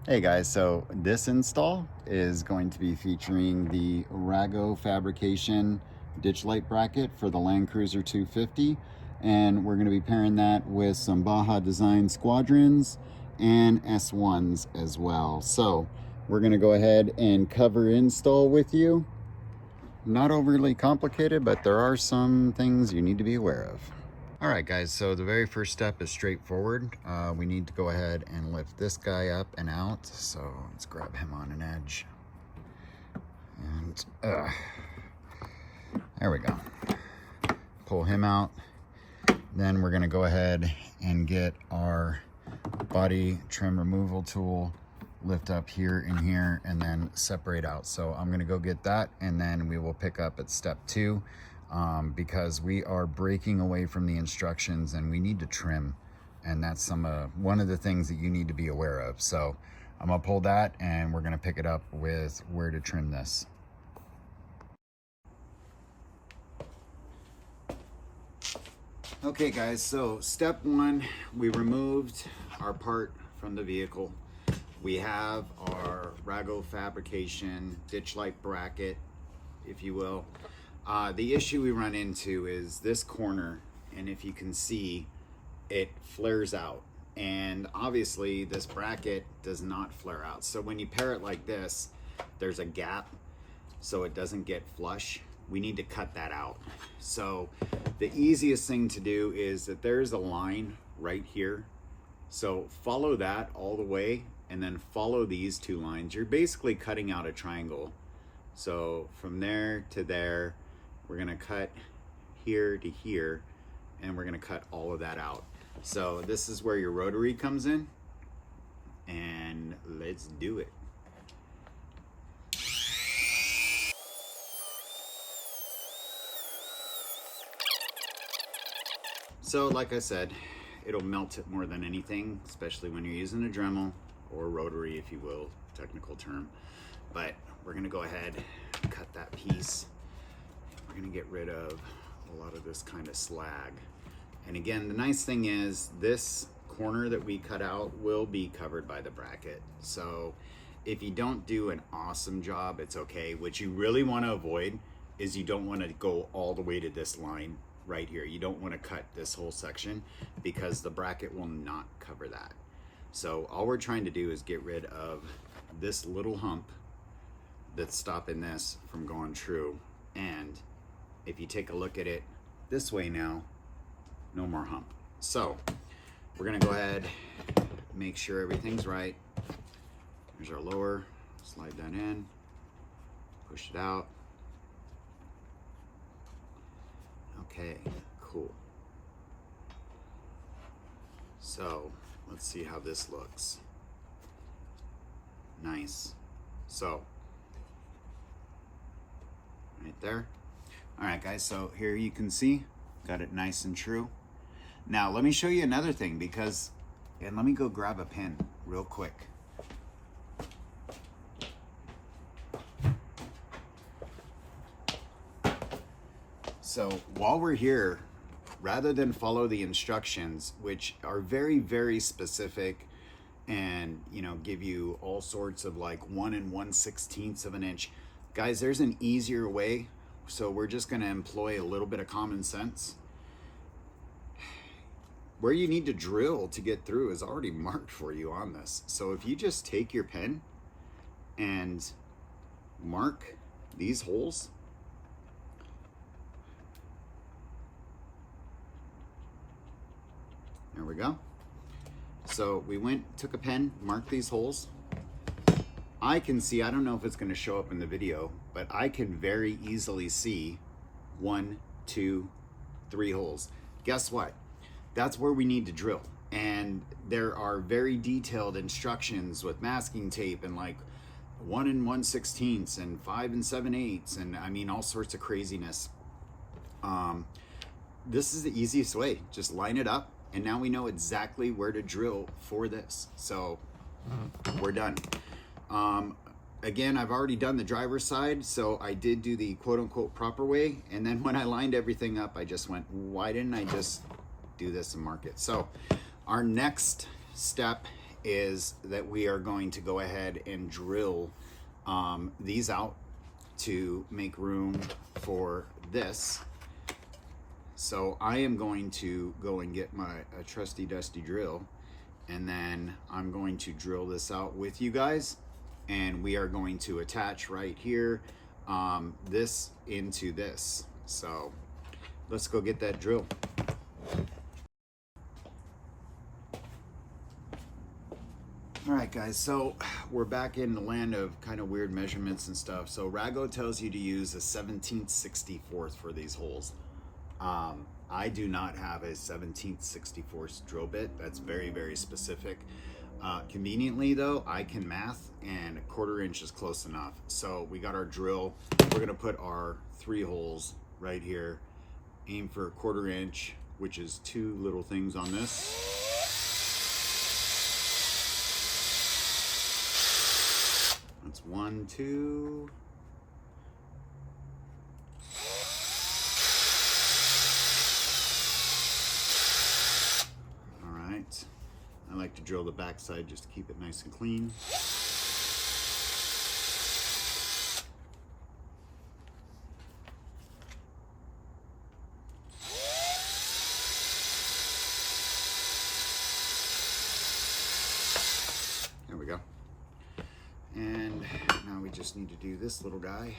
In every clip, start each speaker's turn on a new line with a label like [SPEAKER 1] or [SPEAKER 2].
[SPEAKER 1] Hey guys, so this install is going to be featuring the Rago Fabrication Ditch Light Bracket for the Landcruiser 250, and we're going to be pairing that with some Baja Design Squadrons and S1s as well. So we're going to go ahead and cover install with you. Not overly complicated, but there are some things you need to be aware of. All right guys, so the very first step is straightforward. We need to go ahead and lift this guy up and out. So let's grab him on an edge. And there we go. Pull him out. Then we're gonna go ahead and get our body trim removal tool, lift up here and here, and then separate out. So I'm gonna go get that, and then we will pick up at step 2. Because we are breaking away from the instructions and we need to trim, and that's one of the things that you need to be aware of. So I'm gonna pull that and we're gonna pick it up with where to trim this. Okay guys, so step 1, we removed our part from the vehicle. We have our Rago Fabrication Ditch Light Bracket, if you will. The issue we run into is this corner, and if you can see, it flares out. And obviously this bracket does not flare out. So when you pair it like this, there's a gap so it doesn't get flush. We need to cut that out. So the easiest thing to do is that there's a line right here. So follow that all the way and then follow these 2 lines. You're basically cutting out a triangle. So from there to there, we're gonna cut here to here, and we're gonna cut all of that out. So this is where your rotary comes in, and let's do it. So like I said, it'll melt it more than anything, especially when you're using a Dremel or rotary, if you will, technical term. But we're gonna go ahead and cut that piece. We're gonna get rid of a lot of this kind of slag. And again, the nice thing is this corner that we cut out will be covered by the bracket. So if you don't do an awesome job, it's okay. What you really wanna avoid is you don't wanna go all the way to this line right here. You don't wanna cut this whole section because the bracket will not cover that. So all we're trying to do is get rid of this little hump that's stopping this from going true. And if you take a look at it this way now, no more hump. So we're gonna go ahead, make sure everything's right. Here's our lower, slide that in, push it out. Okay, cool. So let's see how this looks. Nice. So right there. All right guys, so here you can see, got it nice and true. Now let me show you another thing and let me go grab a pen real quick. So while we're here, rather than follow the instructions, which are very, very specific and give you all sorts of like 1 1/16 of an inch, guys, there's an easier way. So we're just gonna employ a little bit of common sense. Where you need to drill to get through is already marked for you on this. So if you just take your pen and mark these holes, there we go. So we took a pen, marked these holes. I can see, I don't know if it's gonna show up in the video, but I can very easily see 1, 2, 3 holes. Guess what? That's where we need to drill. And there are very detailed instructions with masking tape and like 1 1/16 and 5 7/8, and I mean all sorts of craziness. This is the easiest way. Just line it up, and now we know exactly where to drill for this. So we're done. Again, I've already done the driver's side, so I did do the quote-unquote proper way, and then when I lined everything up, I just went, why didn't I just do this and mark it? So our next step is that we are going to go ahead and drill these out to make room for this. So I am going to go and get my trusty dusty drill, and then I'm going to drill this out with you guys, and we are going to attach right here this into this. So let's go get that drill. All right, guys, so we're back in the land of kind of weird measurements and stuff. So Rago tells you to use a 17/64 for these holes. I do not have a 17/64 drill bit. That's very, very specific. Conveniently though, I can math, and a 1/4 inch is close enough. So we got our drill. We're gonna put our 3 holes right here. Aim for a 1/4 inch, which is 2 little things on this. That's 1, 2. All right. I like to drill the back side just to keep it nice and clean. There we go. And now we just need to do this little guy.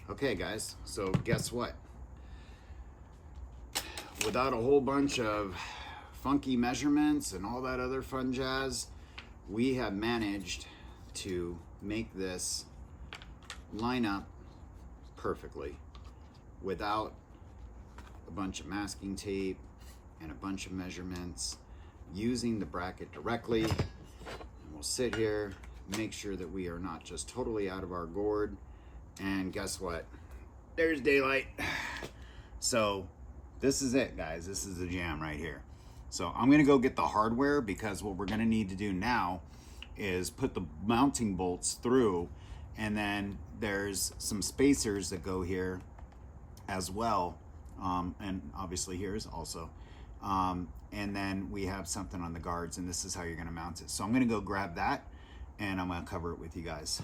[SPEAKER 1] Okay guys, so guess what? Without a whole bunch of funky measurements and all that other fun jazz, we have managed to make this line up perfectly without a bunch of masking tape and a bunch of measurements, using the bracket directly. And we'll sit here, make sure that we are not just totally out of our gourd. And guess what? There's daylight. So this is it, guys. This is the jam right here. So I'm gonna go get the hardware, because what we're gonna need to do now is put the mounting bolts through, and then there's some spacers that go here as well, and obviously here is also, and then we have something on the guards, and this is how you're gonna mount it. So I'm gonna go grab that, and I'm gonna cover it with you guys.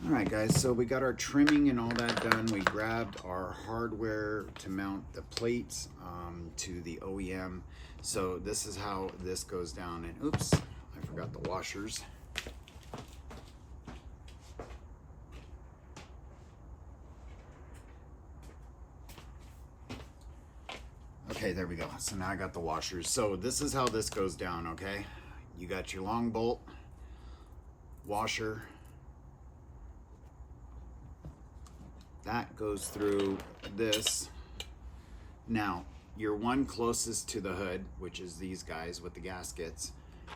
[SPEAKER 1] All right, guys, so we got our trimming and all that done. We grabbed our hardware to mount the plates to the OEM. So this is how this goes down. And oops, I forgot the washers. Okay, there we go. So now I got the washers. So this is how this goes down, okay? You got your long bolt, washer. That goes through this. Now, your one closest to the hood, which is these guys with the gaskets,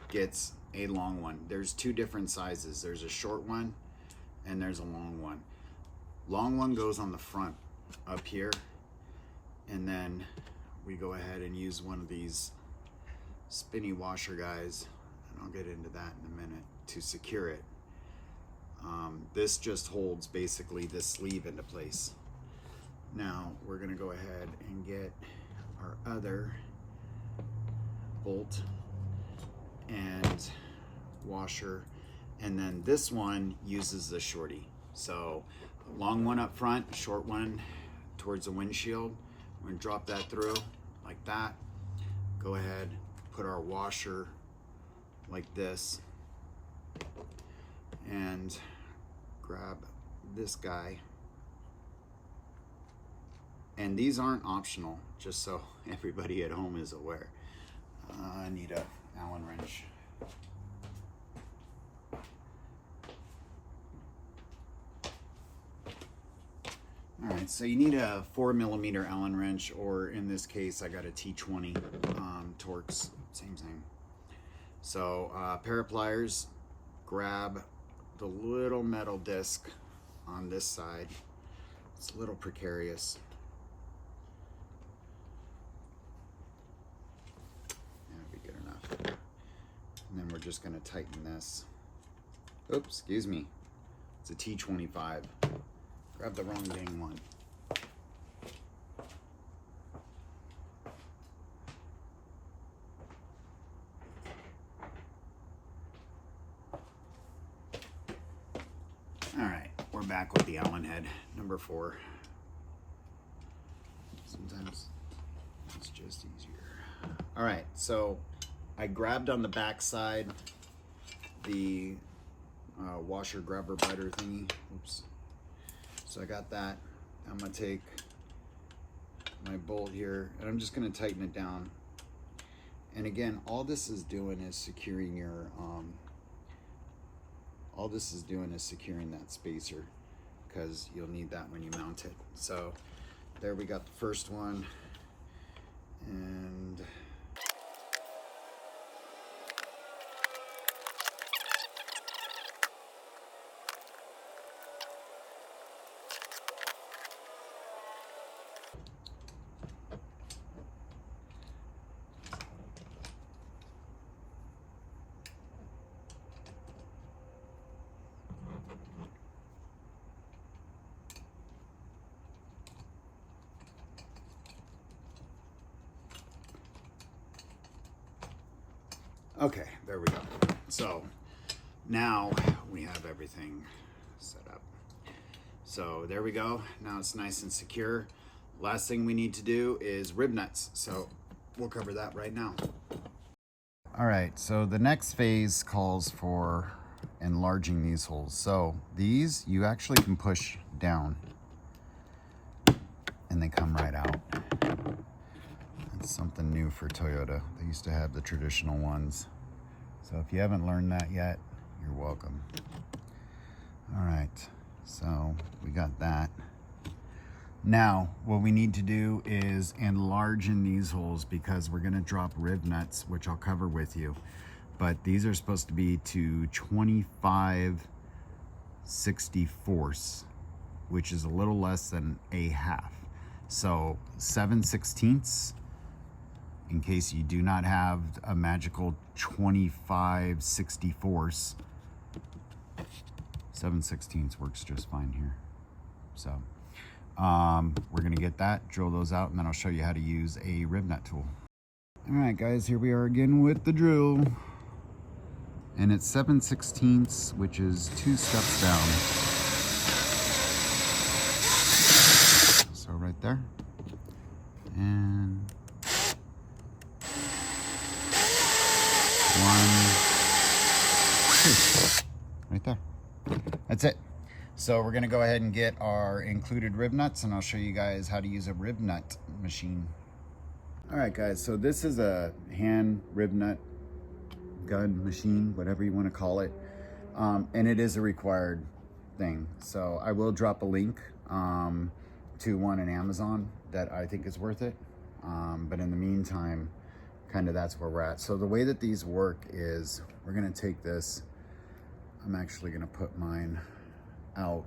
[SPEAKER 1] gets a long one. There's 2 different sizes. There's a short one and there's a long one. Long one goes on the front up here, and then we go ahead and use one of these spinny washer guys, and I'll get into that in a minute, to secure it. This just holds basically this sleeve into place. Now we're gonna go ahead and get our other bolt and washer, and then this one uses the shorty. So long one up front, short one towards the windshield. We're gonna drop that through like that. Go ahead, put our washer like this, and grab this guy. And these aren't optional, just so everybody at home is aware. I need a Allen wrench. All right, so you need a 4mm Allen wrench, or in this case, I got a T20 Torx, same thing. So pair of pliers, grab the little metal disc on this side. It's a little precarious. just gonna tighten this. Oops, excuse me. It's a T25. Grab the wrong dang one. All right, we're back with the Allen head, number 4. Sometimes it's just easier. All right, so I grabbed on the back side the washer grabber biter thingy. Oops. So I got that. I'm gonna take my bolt here and I'm just gonna tighten it down. And again, all this is doing is securing your that spacer, because you'll need that when you mount it. So there we got the first one, and okay, there we go. So now we have everything set up. So there we go. Now it's nice and secure. Last thing we need to do is rib nuts. So we'll cover that right now. All right, so the next phase calls for enlarging these holes. So these you actually can push down and they come right out. It's something new for Toyota. They used to have the traditional ones. So if you haven't learned that yet, you're welcome. All right, so we got that. Now, what we need to do is enlarge in these holes, because we're gonna drop rib nuts, which I'll cover with you. But these are supposed to be to 25/64, which is a little less than a half. So 7/16, in case you do not have a magical 25/64. 7/16 works just fine here. So we're gonna get that, drill those out, and then I'll show you how to use a rib nut tool. All right, guys, here we are again with the drill. And it's 7/16, which is 2 steps down. So right there. And 1, 2, right there. That's it. So we're gonna go ahead and get our included rib nuts, and I'll show you guys how to use a rib nut machine. All right, guys, so this is a hand rib nut gun machine, whatever you want to call it. And it is a required thing. So I will drop a link to one in Amazon that I think is worth it. But in the meantime, kind of that's where we're at. So the way that these work is we're gonna take this, I'm actually gonna put mine out,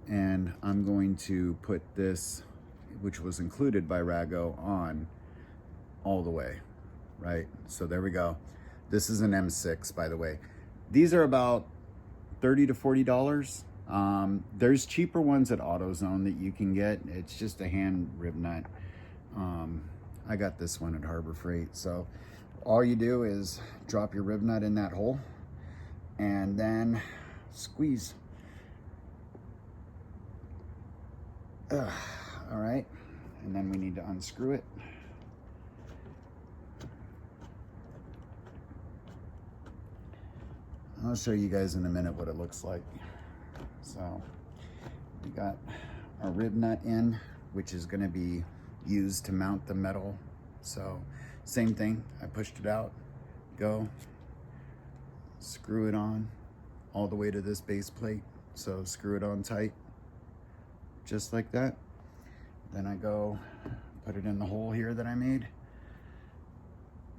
[SPEAKER 1] and I'm going to put this, which was included by Rago, on all the way, right? So there we go. This is an M6, by the way. These are about $30 to $40. There's cheaper ones at AutoZone that you can get. It's just a hand rib nut. I got this one at Harbor Freight. So all you do is drop your rib nut in that hole and then squeeze. All right, and then we need to unscrew it. I'll show you guys in a minute what it looks like. So we got our rib nut in, which is going to be used to mount the metal. So same thing, I pushed it out, go, screw it on all the way to this base plate. So screw it on tight, just like that. Then I go put it in the hole here that I made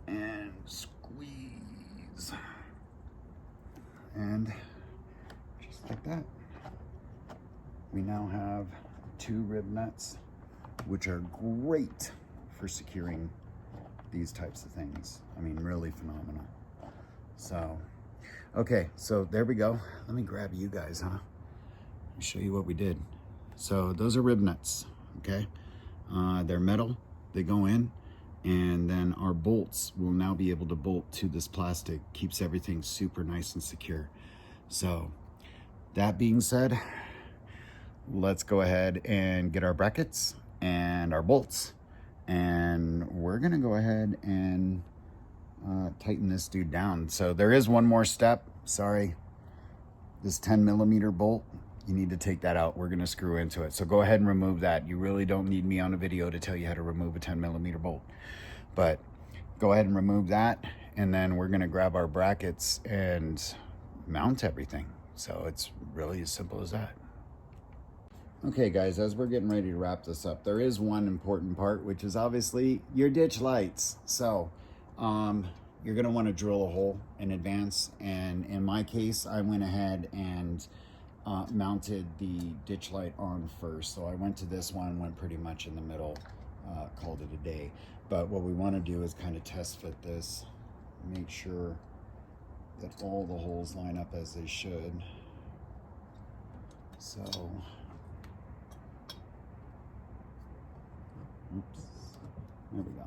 [SPEAKER 1] and squeeze. And just like that, we now have 2 rib nuts, which are great for securing these types of things. I mean, really phenomenal. So, okay, so there we go. Let me grab you guys, huh? Let me show you what we did. So those are rib nuts, okay? They're metal, they go in, and then our bolts will now be able to bolt to this plastic. Keeps everything super nice and secure. So that being said, let's go ahead and get our brackets and our bolts. And we're gonna go ahead and tighten this dude down. So there is one more step, sorry. This 10mm bolt, you need to take that out. We're gonna screw into it. So go ahead and remove that. You really don't need me on a video to tell you how to remove a 10mm bolt. But go ahead and remove that, and then we're gonna grab our brackets and mount everything. So it's really as simple as that. Okay guys, as we're getting ready to wrap this up, there is one important part, which is obviously your ditch lights. So you're gonna wanna drill a hole in advance. And in my case, I went ahead and mounted the ditch light on first. So I went to this one, went pretty much in the middle, called it a day. But what we wanna do is kind of test fit this, make sure that all the holes line up as they should. So, oops, there we go.